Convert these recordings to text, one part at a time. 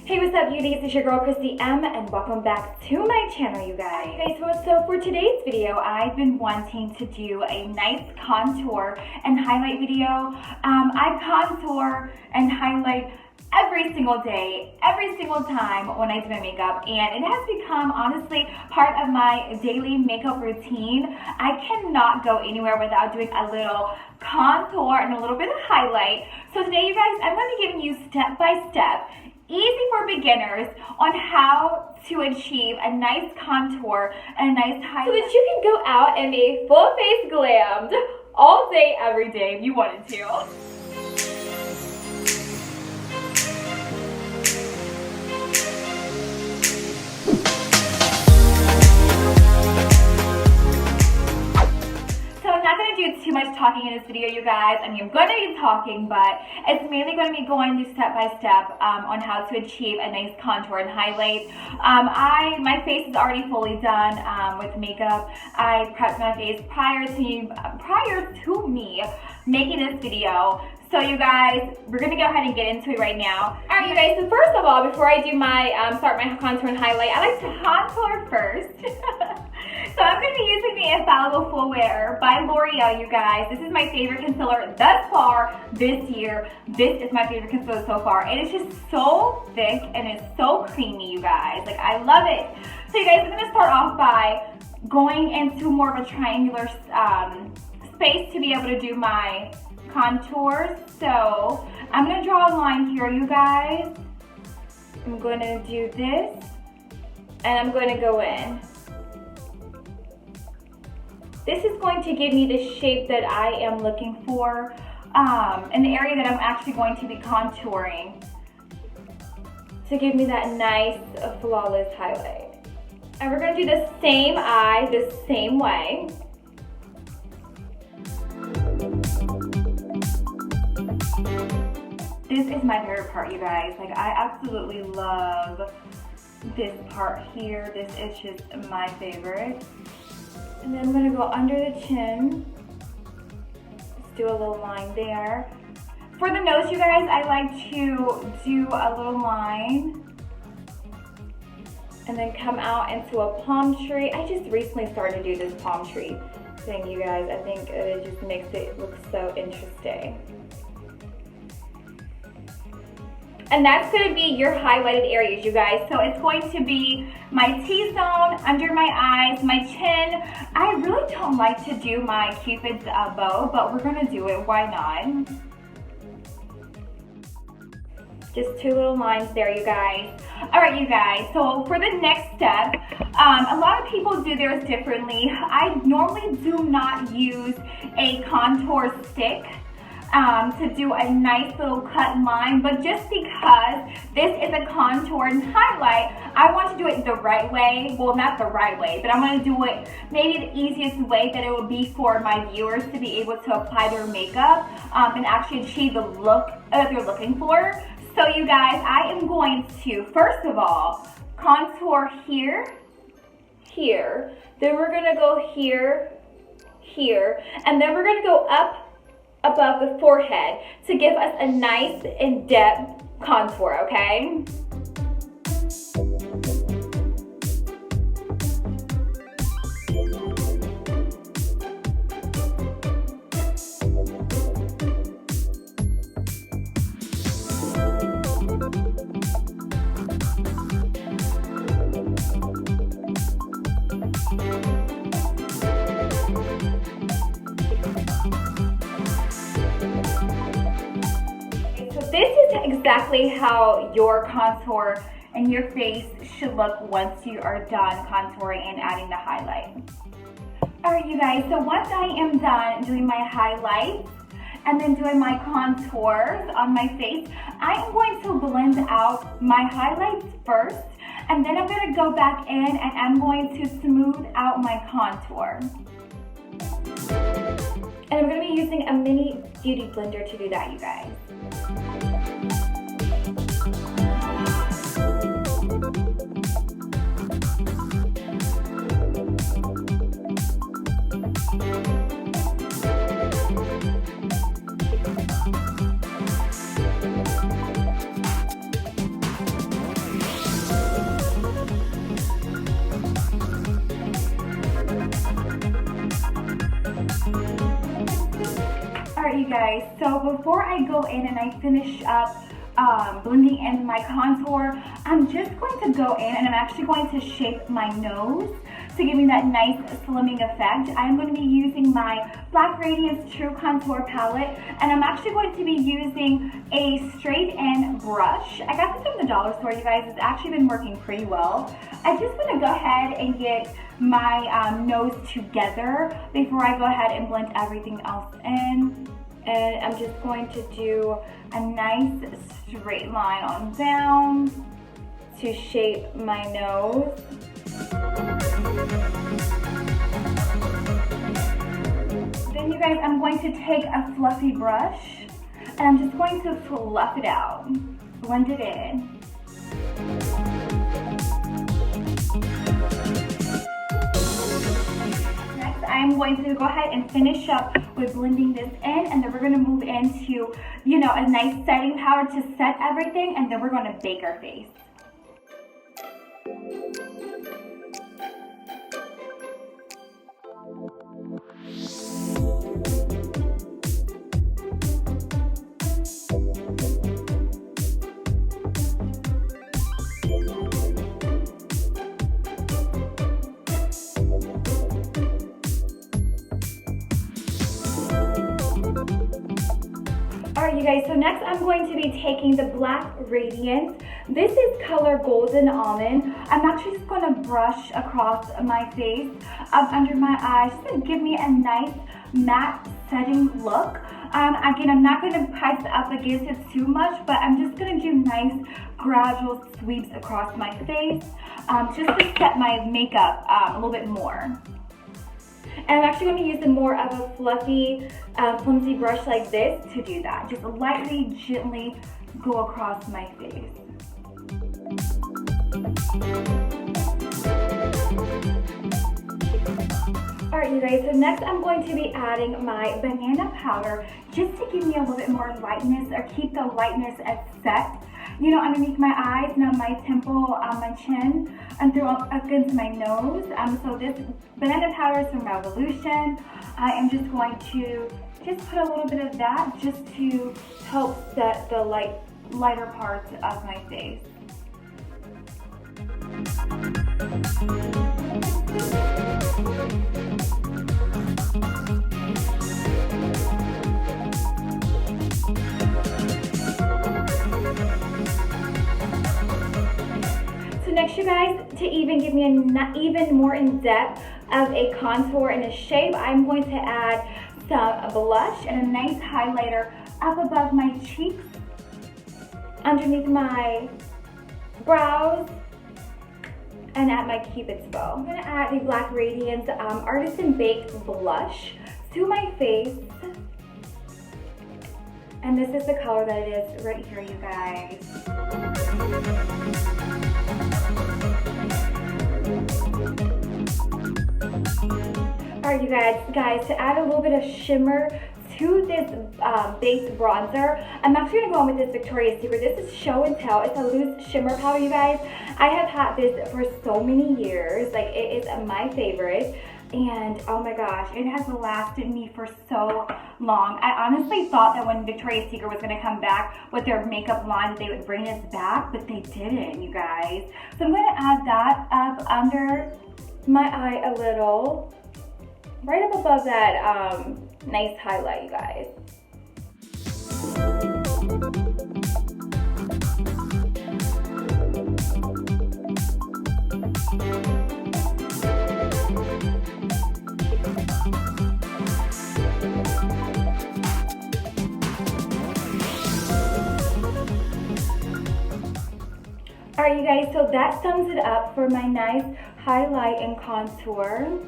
Hey, what's up, beauties? It's your girl Christy M, and welcome back to my channel, you guys. Okay, so for today's video, I've been wanting to do a nice contour and highlight video. I contour and highlight every single day, every single time when I do my makeup, and it has become, honestly, part of my daily makeup routine. I cannot go anywhere without doing a little contour and a little bit of highlight. So today, you guys, I'm going to be giving you step-by-step, easy for beginners, on how to achieve a nice contour and a nice highlight, so that you can go out and be full face glammed all day, every day if you wanted to. Too much talking in this video, you guys. I mean, I'm going to be talking, but it's mainly going to be going through step by step on how to achieve a nice contour and highlight. My face is already fully done with makeup. I prepped my face prior to me making this video. So you guys, we're gonna go ahead and get into it right now. All right, you guys, so first of all, before I do my, start my contour and highlight, I like to contour first. So I'm gonna be using the Infallible Full Wear by L'Oreal, you guys. This is my favorite concealer thus far this year. This is my favorite concealer so far. It is just so thick and it's so creamy, you guys. Like, I love it. So you guys, I'm gonna start off by going into more of a triangular space to be able to do my contours. So I'm gonna draw a line here, you guys. I'm gonna do this and I'm gonna go in. This is going to give me the shape that I am looking for in the area that I'm actually going to be contouring, to give me that nice flawless highlight. And we're gonna do the same eye the same way. This is my favorite part, you guys. Like, I absolutely love this part here. This is just my favorite. And then I'm gonna go under the chin. Let's do a little line there. For the nose, you guys, I like to do a little line and then come out into a palm tree. I just recently started to do this palm tree thing, you guys. I think it just makes it look so interesting. And that's going to be your highlighted areas, you guys. So it's going to be my T-zone, under my eyes, my chin. I really don't like to do my Cupid's bow, but we're going to do it. Why not? Just two little lines there, you guys. All right, you guys. So for the next step, a lot of people do theirs differently. I normally do not use a contour stick to do a nice little cut line, but just because this is a contour and highlight, I want to do it the right way. Well, not the right way, but I'm going to do it maybe the easiest way that it would be for my viewers to be able to apply their makeup and actually achieve the look that they're looking for. So you guys, I am going to, first of all, contour here, here, then we're going to go here, here, and then we're going to go up above the forehead to give us a nice in-depth contour, okay? This is exactly how your contour and your face should look once you are done contouring and adding the highlight. Alright, you guys, so once I am done doing my highlights and then doing my contours on my face, I am going to blend out my highlights first, and then I'm going to go back in and I'm going to smooth out my contour. And I'm going to be using a mini beauty blender to do that, you guys. guys. So before I go in and I finish up blending in my contour, I'm just going to go in and I'm actually going to shape my nose to give me that nice slimming effect. I'm going to be using my Black Radiance True Contour palette, and I'm actually going to be using a straight-in brush. I got this from the dollar store, you guys. It's actually been working pretty well. I just want to go ahead and get my nose together before I go ahead and blend everything else in. And I'm just going to do a nice straight line on down to shape my nose. Then you guys, I'm going to take a fluffy brush and I'm just going to fluff it out, blend it in. Next, I'm going to go ahead and finish up with blending this in, and then we're going to move into, you know, a nice setting powder to set everything, and then we're going to bake our face. Alright you guys, so next I'm going to be taking the Black Radiance. This is color Golden Almond. I'm actually just going to brush across my face, up under my eyes, just to give me a nice matte setting look. Again, I'm not going to press up against it too much, but I'm just going to do nice gradual sweeps across my face, just to set my makeup a little bit more. And I'm actually going to use more of a fluffy, flimsy brush like this to do that. Just lightly, gently go across my face. Alright you guys, so next I'm going to be adding my banana powder just to give me a little bit more lightness, or keep the lightness set. You know, underneath my eyes, now my temple, my chin, and through against my nose. So this banana powder is from Revolution. I am just going to just put a little bit of that just to help set the lighter parts of my face. Next you guys, to even give me an even more in depth of a contour and a shape, I'm going to add some blush and a nice highlighter up above my cheeks, underneath my brows, and at my cupid's bow. I'm going to add the Black Radiance Artisan Baked Blush to my face. And this is the color that it is right here, you guys. Alright you guys, to add a little bit of shimmer to this base bronzer, I'm actually going to go on with this Victoria's Secret. This is Show and Tell. It's a loose shimmer powder, you guys. I have had this for so many years. Like, it is my favorite. And oh my gosh, it has lasted me for so long. I honestly thought that when Victoria's Secret was going to come back with their makeup line, they would bring this back, but they didn't, you guys. So I'm going to add that up under my eye a little, right up above that nice highlight, you guys. Alright you guys, so that sums it up for my nice highlight and contour.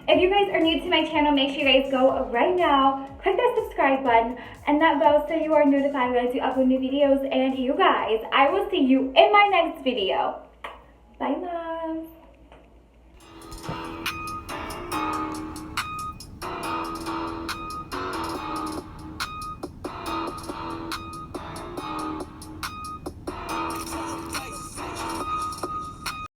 If you guys are new to my channel, make sure you guys go right now, click that subscribe button and that bell so you are notified when I do upload new videos. And you guys, I will see you in my next video. Bye, loves.